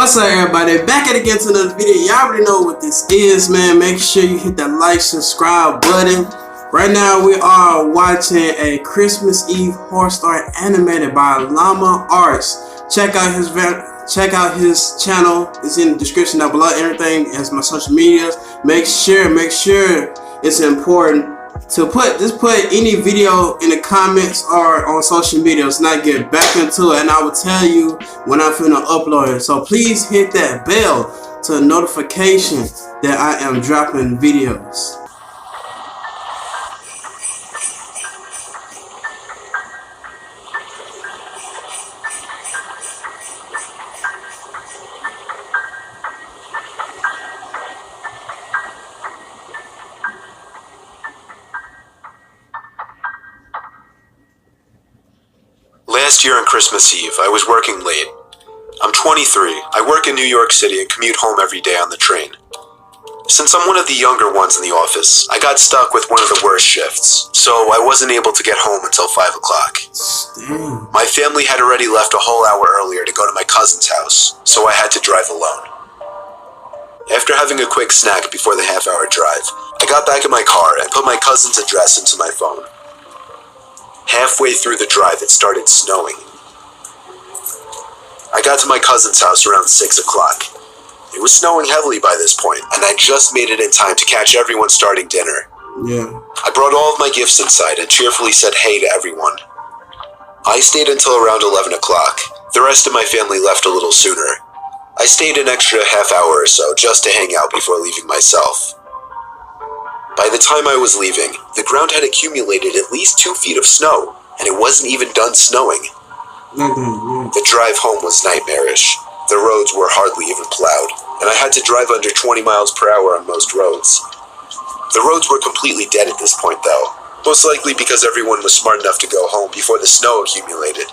What's up, everybody? Back at it again to another video. Y'all already know what this is, man. Make sure you hit that like, subscribe button. Right now, we are watching a Christmas Eve horror story animated by Llama Arts. Check out his channel. It's in the description down below. Everything has my social medias. Make sure it's important to put any video in the comments or on social media. Let's not get back into it, and I will tell you when I'm finna upload it. So please hit that bell to notification that I am dropping videos. Last year on Christmas Eve, I was working late. I'm 23, I work in New York City and commute home every day on the train. Since I'm one of the younger ones in the office, I got stuck with one of the worst shifts, so I wasn't able to get home until 5 o'clock. My family had already left a whole hour earlier to go to my cousin's house, so I had to drive alone. After having a quick snack before the half-hour drive, I got back in my car and put my cousin's address into my phone. Halfway through the drive, it started snowing. I got to my cousin's house around 6 o'clock. It was snowing heavily by this point, and I just made it in time to catch everyone starting dinner. Yeah. I brought all of my gifts inside and cheerfully said hey to everyone. I stayed until around 11 o'clock. The rest of my family left a little sooner. I stayed an extra half hour or so just to hang out before leaving myself. By the time I was leaving, the ground had accumulated at least 2 feet of snow, and it wasn't even done snowing. The drive home was nightmarish. The roads were hardly even plowed, and I had to drive under 20 miles per hour on most roads. The roads were completely dead at this point though, most likely because everyone was smart enough to go home before the snow accumulated.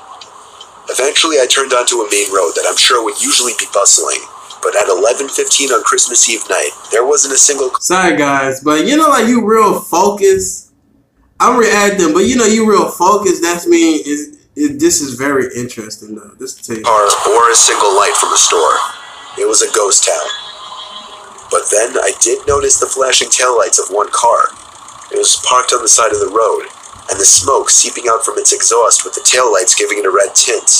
Eventually I turned onto a main road that I'm sure would usually be bustling, but at 11:15 on Christmas Eve night, there wasn't a single... Sorry guys, but you know, like, you real focused. I'm reacting, but you know, you real focused. That means this is very interesting though. This car or a single light from a store. It was a ghost town. But then I did notice the flashing taillights of one car. It was parked on the side of the road, and the smoke seeping out from its exhaust with the taillights giving it a red tint.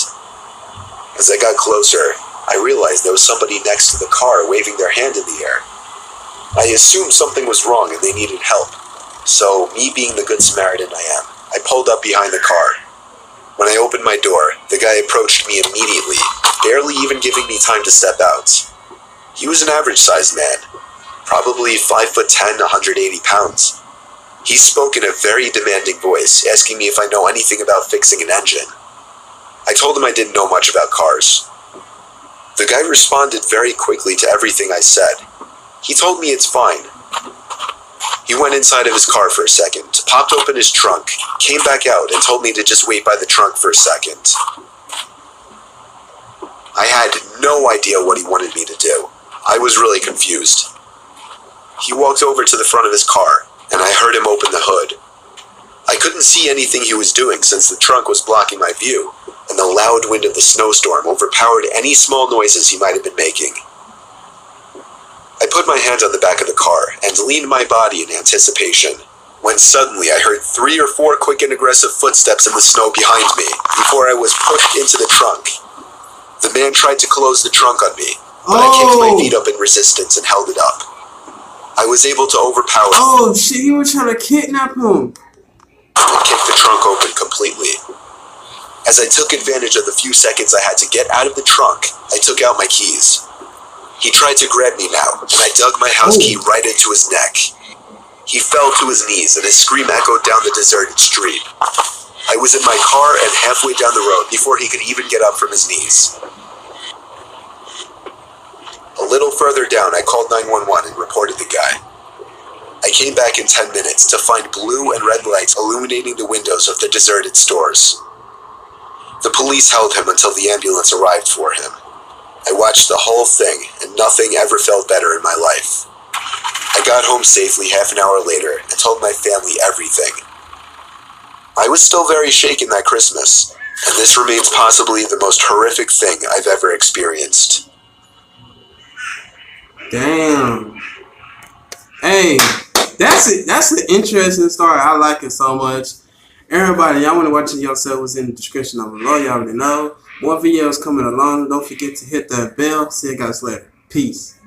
As I got closer, I realized there was somebody next to the car waving their hand in the air. I assumed something was wrong and they needed help. So, me being the good Samaritan I am, I pulled up behind the car. When I opened my door, the guy approached me immediately, barely even giving me time to step out. He was an average-sized man, probably 5'10", 180 pounds. He spoke in a very demanding voice, asking me if I know anything about fixing an engine. I told him I didn't know much about cars. The guy responded very quickly to everything I said. He told me it's fine. He went inside of his car for a second, popped open his trunk, came back out, and told me to just wait by the trunk for a second. I had no idea what he wanted me to do. I was really confused. He walked over to the front of his car, and I heard him open the hood. I couldn't see anything he was doing since the trunk was blocking my view, and the loud wind of the snowstorm overpowered any small noises he might have been making. I put my hand on the back of the car and leaned my body in anticipation, when suddenly I heard 3 or 4 quick and aggressive footsteps in the snow behind me before I was pushed into the trunk. The man tried to close the trunk on me, but I kicked my feet up in resistance and held it up. I was able to overpower him. Oh shit, you were trying to kidnap him. And kicked the trunk open completely. As I took advantage of the few seconds I had to get out of the trunk, I took out my keys. He tried to grab me now, and I dug my house key right into his neck. He fell to his knees, and his scream echoed down the deserted street. I was in my car and halfway down the road before he could even get up from his knees. A little further down, I called 911 and reported the guy. I came back in 10 minutes to find blue and red lights illuminating the windows of the deserted stores. The police held him until the ambulance arrived for him. I watched the whole thing, and nothing ever felt better in my life. I got home safely half an hour later and told my family everything. I was still very shaken that Christmas, and this remains possibly the most horrific thing I've ever experienced. Damn. Hey, that's it. That's an interesting story. I like it so much. Everybody, y'all want to watch it yourself, was in the description down below. Y'all already know. More videos coming along. Don't forget to hit that bell. See you guys later. Peace.